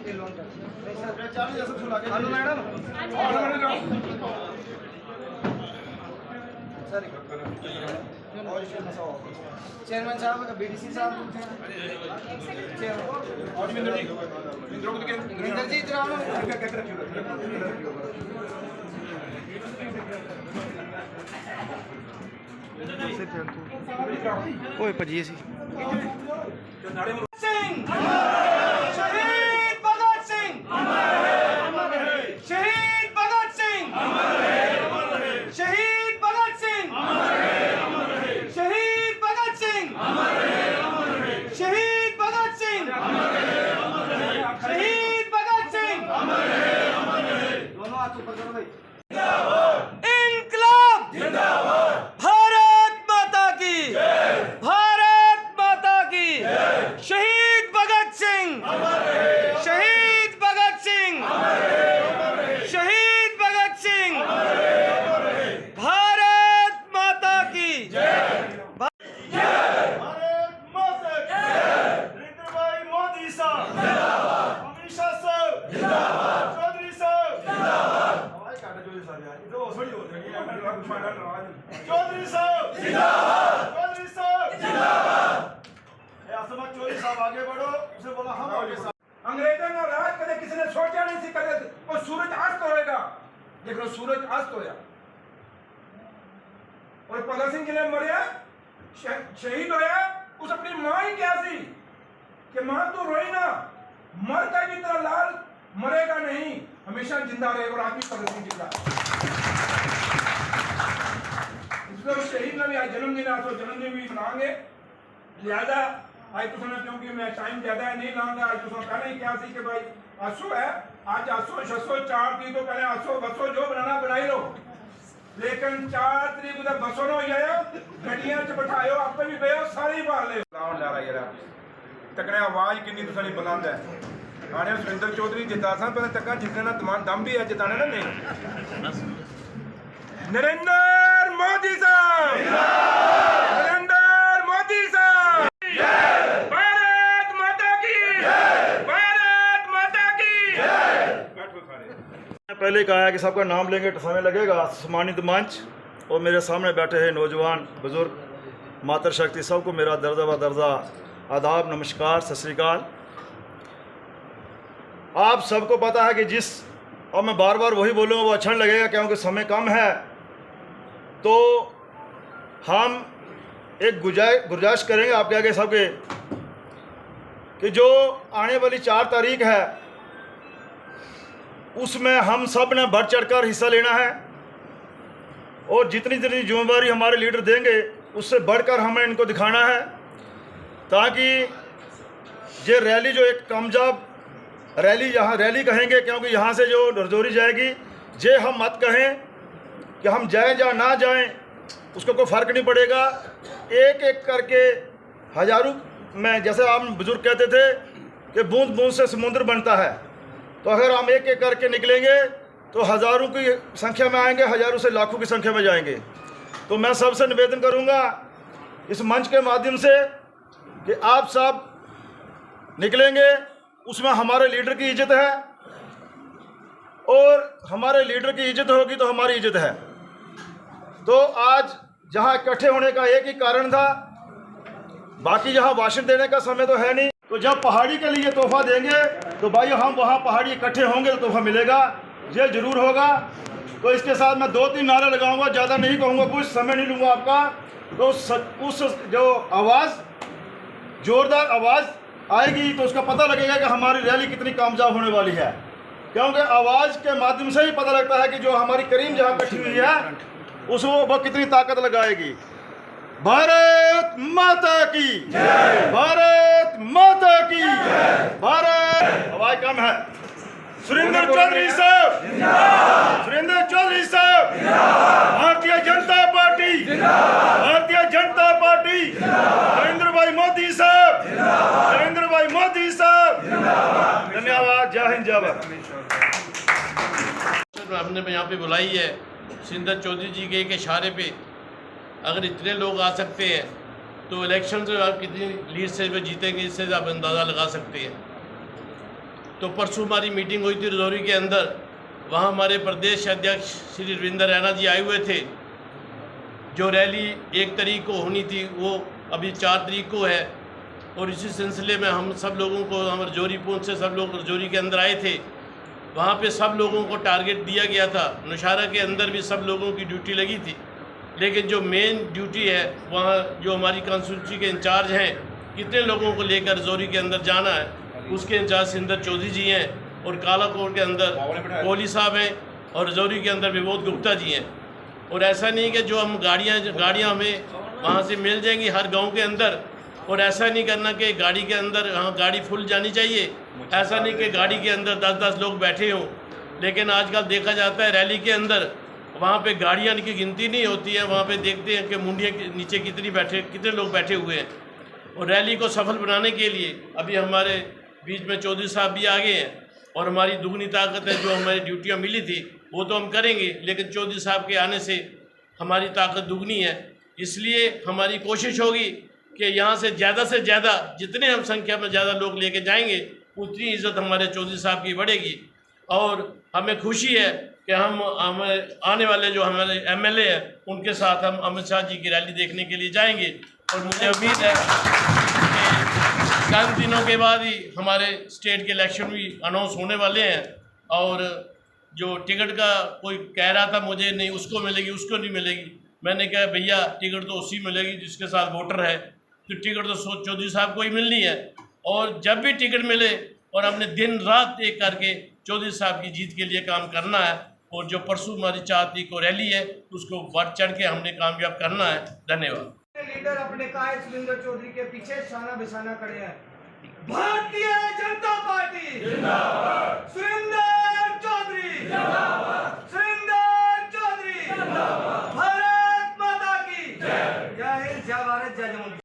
Hello madam. Chairman साहब, BDC साहब, वीरेंद्र जी इधर आओ। ओए भजिए सी सिंह, शहीद भगत सिंह, शहीद भगत सिंह, शहीद भगत सिंह, शहीद भगत सिंह, शहीद भगत सिंह, शहीद भगत सिंह। दोनों हाथ ऊपर करो भाई। इंकलाब जिंदाबाद, भारत माता की, भारत माता की। शहीद भगत सिंह, शहीद भगत सिंह, शहीद भगत सिंह, भारत माता की भारत माता की। नरेंद्र भाई मोदी साहब जिंदाबाद, अमित शाह साहब जिंदाबाद, चौधरी साहब जिंदाबाद, चौधरी साहब जिंदाबाद, चौधरी साहब जिंदाबाद। चौधरी साहब आगे बढ़ो, उसे बोला हम आगे। अंग्रेजों का राज कदे किसी ने सोचा नहीं सी कदे और सूरज अस्त होएगा। देख लो सूरज अस्त होया और भगत सिंह जिले मरिया शहीद होया। उस अपनी मां ही क्या सी कि मां तू रोई ना, मर का भी तेरा लाल मरेगा नहीं, हमेशा जिंदा रहेगा। और आदमी भगत सिंह जिंदा इसलिए शहीद ने भी आज जन्मदिन आज जन्मदिन भी मनाएंगे। लिहाजा आज तो सुना क्योंकि मैं टाइम ज्यादा नहीं लाऊंगा। आज तो पहले ही क्या सी कि भाई आसो है, आज 800-600 4 तो पहले 800-200 जो बनाना बनाई लो, लेकिन 4 तरीक को बसों हो जाए, गड्डियां च बिठाओ, आपे भी बेओ, सारी बाल ले लाउन ला रहा यार। तकने आवाज कितनी तुसानी बुलंद है। आने सुरेंद्र चौधरी जिता सा पहले तक जितने ना दम भी है जिताने ना नहीं। नरेंद्र मोदी साहब, नरेंद्र मोदी साहब, भारत माता की, भारत माता की। पहले कहा है कि सबका नाम लेंगे तो समय लगेगा। सम्मानित मंच और मेरे सामने बैठे हैं नौजवान बुजुर्ग मातृशक्ति, सबको मेरा दर्जा व दर्जा आदाब, नमस्कार, सत श्री अकाल। आप सबको पता है कि जिस, और मैं बार बार वही बोलूँगा वो अच्छा नहीं लगेगा क्योंकि समय कम है, तो हम एक गुजारिश करेंगे आपके आगे सबके कि जो आने वाली 4 तारीख है उसमें हम सब ने बढ़ चढ़कर हिस्सा लेना है और जितनी जितनी जिम्मेदारी हमारे लीडर देंगे उससे बढ़कर हमें इनको दिखाना है, ताकि ये रैली जो एक कामयाब रैली, यहाँ रैली कहेंगे क्योंकि यहाँ से जो रजौरी जाएगी, ये हम मत कहें कि हम जाएं या ना जाएं, उसको कोई फ़र्क नहीं पड़ेगा। एक एक करके हज़ारों में, जैसे आप बुजुर्ग कहते थे कि बूंद बूंद से समुद्र बनता है, तो अगर हम एक एक करके निकलेंगे तो हज़ारों की संख्या में आएंगे, हज़ारों से लाखों की संख्या में जाएंगे। तो मैं सबसे निवेदन करूंगा इस मंच के माध्यम से कि आप सब निकलेंगे, उसमें हमारे लीडर की इज्जत है और हमारे लीडर की इज्जत होगी तो हमारी इज्जत है। तो आज जहां इकट्ठे होने का एक ही कारण था, बाकी यहाँ भाषण देने का समय तो है नहीं। तो जब पहाड़ी के लिए तोहफा देंगे तो भाई हम वहाँ पहाड़ी इकट्ठे होंगे तो तोहफा मिलेगा, ये जरूर होगा। तो इसके साथ मैं 2-3 नारे लगाऊंगा, ज़्यादा नहीं कहूँगा, कुछ समय नहीं लूँगा आपका। तो उस जो आवाज़, जोरदार आवाज़ आएगी तो उसका पता लगेगा कि हमारी रैली कितनी कामयाब होने वाली है, क्योंकि आवाज़ के माध्यम से ही पता लगता है कि जो हमारी करीम जहाँ इकट्ठी हुई है उसको वो कितनी ताकत लगाएगी। भारत माता की, भारत माता की, भारत। आवाज़ कम है। सुरेंद्र चौधरी साहब, सुरेंद्र चौधरी साहब, भारतीय जनता पार्टी, भारतीय जनता पार्टी, नरेंद्र भाई मोदी साहब, नरेंद्र भाई मोदी साहब, धन्यवाद। जय हिंद, जय भारत। हमने यहाँ पे बुलाई है सुरेंद्र चौधरी जी के इशारे पे, अगर इतने लोग आ सकते हैं तो इलेक्शन से आप कितनी लीड से जीतेंगे, इससे आप अंदाज़ा लगा सकते हैं। तो परसों हमारी मीटिंग हुई थी रजौरी के अंदर, वहाँ हमारे प्रदेश अध्यक्ष श्री रविंदर रैना जी आए हुए थे। जो रैली 1 तारीख को होनी थी वो अभी 4 तारीख को है, और इसी सिलसिले में हम सब लोगों को, हम रजौरी पूंछ से सब लोग रजौरी के अंदर आए थे। वहाँ पे सब लोगों को टारगेट दिया गया था। नौशहरा के अंदर भी सब लोगों की ड्यूटी लगी थी, लेकिन जो मेन ड्यूटी है वहाँ जो हमारी कॉन्स्टिट्यूंसी के इंचार्ज हैं, कितने लोगों को लेकर रजौरी के अंदर जाना है, उसके इंचार्ज सिंदर चौधरी जी हैं, और कालाकोट के अंदर कोहली साहब हैं, और रजौरी के अंदर विबोध गुप्ता जी हैं। और ऐसा नहीं कि जो हम गाड़ियाँ हमें वहाँ से मिल जाएंगी हर गांव के अंदर, और ऐसा नहीं करना कि गाड़ी के अंदर हाँ गाड़ी फुल जानी चाहिए, ऐसा नहीं कि गाड़ी के अंदर 10-10 लोग बैठे हों। लेकिन आजकल देखा जाता है रैली के अंदर वहाँ पे गाड़ियाँ की गिनती नहीं होती है, वहाँ पे देखते हैं कि मुंडिया के नीचे कितने लोग बैठे हुए हैं। और रैली को सफल बनाने के लिए अभी हमारे बीच में चौधरी साहब भी आ गए हैं, और हमारी दुगनी ताकत है, जो हमारी ड्यूटियाँ मिली थी वो तो हम करेंगे, लेकिन चौधरी साहब के आने से हमारी ताकत दुगनी है। इसलिए हमारी कोशिश होगी कि यहाँ से ज़्यादा जितने हम संख्या में ज़्यादा लोग लेके जाएंगे, उतनी इज़्ज़त हमारे चौधरी साहब की बढ़ेगी। और हमें खुशी है कि हम आने वाले जो हमारे MLA हैं उनके साथ हम अमित शाह जी की रैली देखने के लिए जाएंगे, और मुझे उम्मीद है कि चंद दिनों के बाद ही हमारे स्टेट के इलेक्शन भी अनाउंस होने वाले हैं। और जो टिकट का कोई कह रहा था मुझे नहीं उसको मिलेगी, उसको नहीं मिलेगी, मैंने कहा भैया टिकट तो उसी मिलेगी जिसके साथ वोटर है, तो टिकट तो चौधरी साहब को ही मिलनी है। और जब भी टिकट मिले और हमने दिन रात एक करके चौधरी साहब की जीत के लिए काम करना है, और जो परसों हमारी 4 तारीख को रैली है उसको बढ़ चढ़ के हमने कामयाब करना है। धन्यवाद। लीडर अपने कायद सुरेंद्र चौधरी के पीछे शाना बिशाना खड़े हैं। भारतीय जनता पार्टी जिंदाबाद, सुरेंद्र चौधरी जिंदाबाद, सुरेंद्र चौधरी जिंदाबाद, भारत माता की जय। जय हिंद, जय भारत, जय जमुना।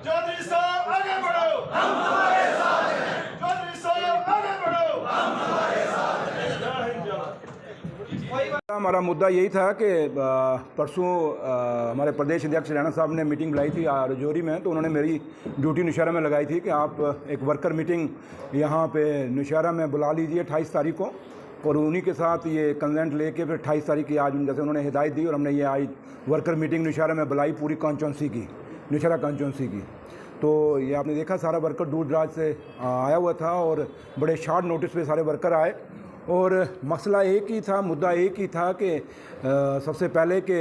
चौधरी साहब आगे बढ़ो, हम तुम्हारे साथ हैं। चौधरी साहब आगे बढ़ो, हम तुम्हारे साथ हैं। जय हिंद, जय। हमारा मुद्दा यही था कि परसों हमारे प्रदेश अध्यक्ष रैना साहब ने मीटिंग बुलाई थी रजौरी में, तो उन्होंने मेरी ड्यूटी नौशहरा में लगाई थी कि आप एक वर्कर मीटिंग यहाँ पे नौशहरा में बुला लीजिए 28 तारीख को, और उन्हीं के साथ ये कंसेंट लेके फिर 28 तारीख की आज जैसे उन्होंने हिदायत दी, और हमने ये आज वर्कर मीटिंग नौशहरा में बुलाई पूरी कॉन्स्टिट्यूंसी की, नौशहरा कॉन्स्टिट्यूंसी की। तो ये आपने देखा सारा वर्कर दूर दराज से आया हुआ था, और बड़े शॉर्ट नोटिस पे सारे वर्कर आए, और मसला एक ही था, मुद्दा एक ही था कि सबसे पहले कि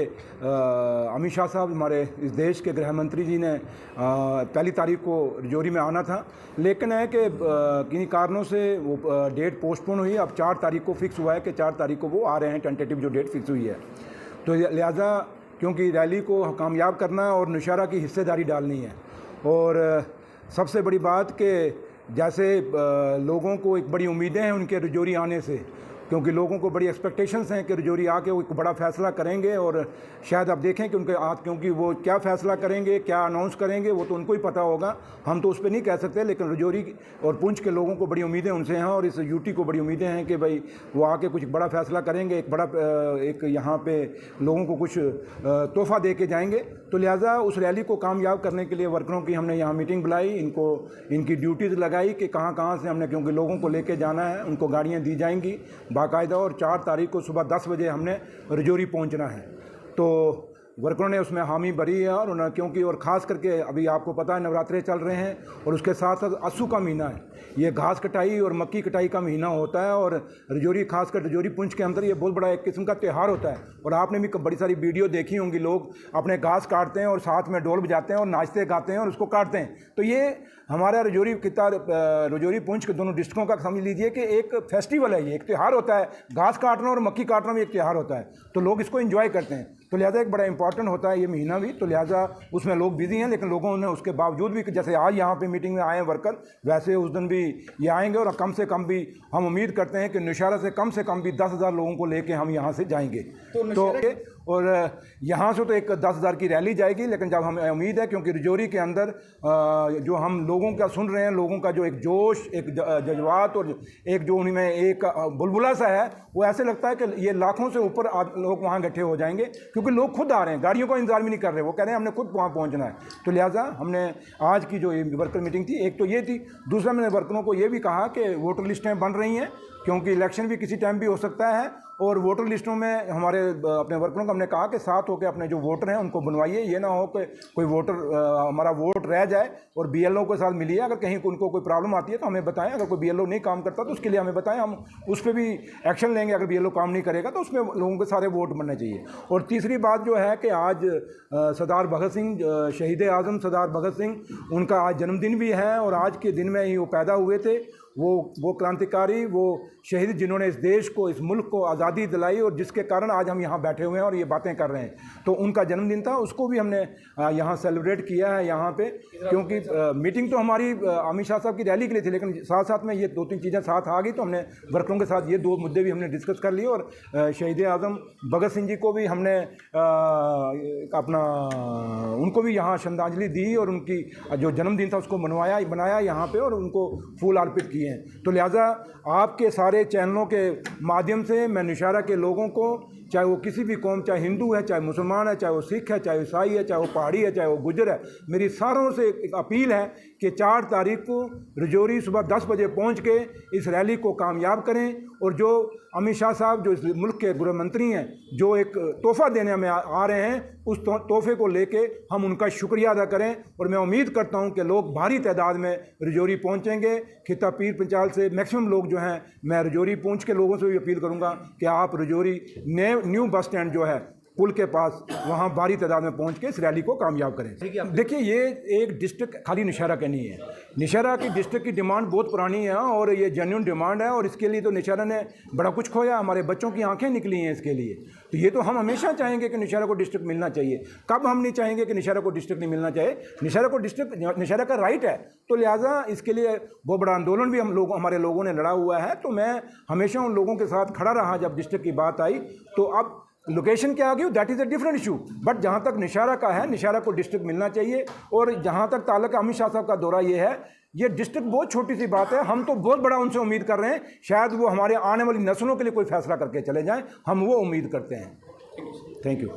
अमित शाह साहब हमारे इस देश के गृह मंत्री जी ने 1 तारीख को रजौरी में आना था, लेकिन है कि किन्हीं कारणों से वो डेट पोस्टपोन हुई। अब 4 तारीख को फिक्स हुआ है कि 4 तारीख को वो आ रहे हैं, टेंटेटिव जो डेट फिक्स हुई है। तो लिहाजा क्योंकि रैली को कामयाब करना है और नौशहरा की हिस्सेदारी डालनी है, और सबसे बड़ी बात कि जैसे लोगों को एक बड़ी उम्मीदें हैं उनके रजौरी आने से, क्योंकि लोगों को बड़ी एक्सपेक्टेशंस हैं कि रजौरी आके वो एक बड़ा फ़ैसला करेंगे, और शायद आप देखें कि उनके क्योंकि वो क्या फ़ैसला करेंगे, क्या अनाउंस करेंगे, वो तो उनको ही पता होगा, हम तो उस पर नहीं कह सकते। लेकिन रजौरी और पुंछ के लोगों को बड़ी उम्मीदें उनसे हैं, और इस यूटी को बड़ी उम्मीदें हैं कि भाई वो आके कुछ बड़ा फ़ैसला करेंगे, एक यहाँ पे लोगों को कुछ तोहफ़ा दे के जाएंगे। तो लिहाजा उस रैली को कामयाब करने के लिए वर्करों की हमने यहाँ मीटिंग बुलाई, इनकी ड्यूटीज़ लगाई कि कहाँ से हमने, क्योंकि लोगों को लेके जाना है, उनको गाड़ियाँ दी जाएंगी बाकायदा, और 4 तारीख को सुबह 10 बजे हमने रजौरी पहुंचना है। तो वर्करों ने उसमें हामी भरी है, और उन्होंने क्योंकि और ख़ास करके अभी आपको पता है नवरात्रे चल रहे हैं, और उसके साथ साथ अस्सू का महीना है, ये घास कटाई और मक्की कटाई का महीना होता है, और रजौरी खासकर रजौरी पुंछ के अंदर ये बहुत बड़ा एक किस्म का त्यौहार होता है। और आपने भी बड़ी सारी वीडियो देखी होंगी, लोग अपने घास काटते हैं और साथ में ढोल बजाते हैं और नाचते गाते हैं और उसको काटते हैं। तो ये हमारा रजौरी रजौरी पुंछ के दोनों डिस्ट्रिक्टों का समझ लीजिए कि एक फेस्टिवल है, ये एक त्यौहार होता है। घास काटना और मक्की काटना भी एक त्यौहार होता है, तो लोग इसको एंजॉय करते हैं। तो लिहाजा एक बड़ा इंपॉर्टेंट होता है ये महीना भी, तो लिहाजा उसमें लोग बिजी हैं, लेकिन लोगों ने उसके बावजूद भी, जैसे आज यहाँ पे मीटिंग में आए हैं वर्कर, वैसे उस दिन भी ये आएंगे, और कम से कम भी हम उम्मीद करते हैं कि नौशहरा से कम भी 10,000 लोगों को लेके हम यहाँ से जाएंगे। तो और यहाँ से तो एक 10,000 की रैली जाएगी, लेकिन जब हमें उम्मीद है क्योंकि रजौरी के अंदर जो हम लोगों का सुन रहे हैं, लोगों का जो एक जोश, एक जज्बात और एक जो उनमें एक बुलबुला सा है, वो ऐसे लगता है कि ये लाखों से ऊपर लोग वहाँ इकट्ठे हो जाएंगे, क्योंकि लोग खुद आ रहे हैं, गाड़ियों का इंतजार भी नहीं कर रहे, वो कह रहे हैं हमने खुद वहाँ पहुँचना है। तो लिहाजा हमने आज की जो वर्कर मीटिंग थी, एक तो ये थी, दूसरा मैंने वर्करों को ये भी कहा कि वोटर लिस्टें बन रही हैं, क्योंकि इलेक्शन भी किसी टाइम भी हो सकता है, और वोटर लिस्टों में हमारे अपने वर्करों को हमने कहा कि साथ होकर अपने जो वोटर हैं उनको बनवाइए, ये ना हो कि कोई वोटर हमारा वोट रह जाए और BLO के साथ मिलिए, अगर कहीं उनको कोई प्रॉब्लम आती है तो हमें बताएं, अगर कोई BLO नहीं काम करता तो उसके लिए हमें बताएं, हम उस पर भी एक्शन लेंगे, अगर BLO काम नहीं करेगा तो उसमें लोगों के सारे वोट बनने चाहिए। और तीसरी बात जो है कि आज सरदार भगत सिंह, शहीद आज़म सरदार भगत सिंह, उनका आज जन्मदिन भी है, और आज के दिन में ही वो पैदा हुए थे, वो क्रांतिकारी, वो शहीद जिन्होंने इस देश को, इस मुल्क को आज़ादी दिलाई, और जिसके कारण आज हम यहाँ बैठे हुए हैं और ये बातें कर रहे हैं। तो उनका जन्मदिन था, उसको भी हमने यहाँ सेलिब्रेट किया है यहाँ पे, क्योंकि मीटिंग तो हमारी अमित शाह साहब की रैली के लिए थी, लेकिन साथ साथ में ये 2-3 चीज़ें साथ आ गई, तो हमने वर्करों के साथ ये 2 मुद्दे भी हमने डिस्कस कर लिए, और शहीद आज़म भगत सिंह जी को भी हमने उनको भी यहाँ श्रद्धांजलि दी, और उनकी जो जन्मदिन था उसको बनाया यहाँ पर, और उनको फूल अर्पित किए हैं। तो लिहाजा आपके सारे चैनलों के माध्यम से मैं निशारा के लोगों को, चाहे वो किसी भी कौम, चाहे हिंदू है, चाहे मुसलमान है, चाहे वो सिख है, चाहे ईसाई है, चाहे वो पहाड़ी है, चाहे वो गुजर है, मेरी सारों से एक अपील है कि 4 तारीख को रजौरी सुबह 10 बजे पहुंच के इस रैली को कामयाब करें, और जो अमित शाह साहब जो इस मुल्क के गृह मंत्री हैं, जो एक तोहफ़ा देने में आ रहे हैं, उस तोहफे को लेके हम उनका शुक्रिया अदा करें। और मैं उम्मीद करता हूं कि लोग भारी तादाद में रजौरी पहुंचेंगे। खिता पीर पंचाल से मैक्सिमम लोग जो हैं, मैं रजौरी पहुंच के लोगों से भी अपील करूंगा कि आप रजौरी न्यू बस स्टैंड जो है पुल के पास, वहाँ भारी तादाद में पहुँच के इस रैली को कामयाब करें। देखिए, ये एक डिस्ट्रिक्ट खाली निशारा का नहीं है, निशारा की डिस्ट्रिक्ट की डिमांड बहुत पुरानी है, और ये जेन्युइन डिमांड है, और इसके लिए तो निशारा ने बड़ा कुछ खोया, हमारे बच्चों की आंखें निकली हैं इसके लिए। तो ये तो हम हमेशा चाहेंगे कि निशारा को डिस्ट्रिक्ट मिलना चाहिए। कब हम नहीं चाहेंगे कि निशारा को डिस्ट्रिक्ट नहीं मिलना चाहिए? निशारा को डिस्ट्रिक्ट निशारा का राइट है, तो लिहाजा इसके लिए बहुत बड़ा आंदोलन भी हमारे लोगों ने लड़ा हुआ है। तो मैं हमेशा उन लोगों के साथ खड़ा रहा जब डिस्ट्रिक्ट की बात आई। तो अब लोकेशन क्या आ गई, that is a different issue, but जहाँ तक निशारा का है, निशारा को डिस्ट्रिक्ट मिलना चाहिए। और जहाँ तक ताल्लुक अमित शाह साहब का दौरा ये है, ये डिस्ट्रिक्ट बहुत छोटी सी बात है, हम तो बहुत बड़ा उनसे उम्मीद कर रहे हैं, शायद वो हमारे आने वाली नस्लों के लिए कोई फैसला करके चले जाएं, हम वो उम्मीद करते हैं। Thank you.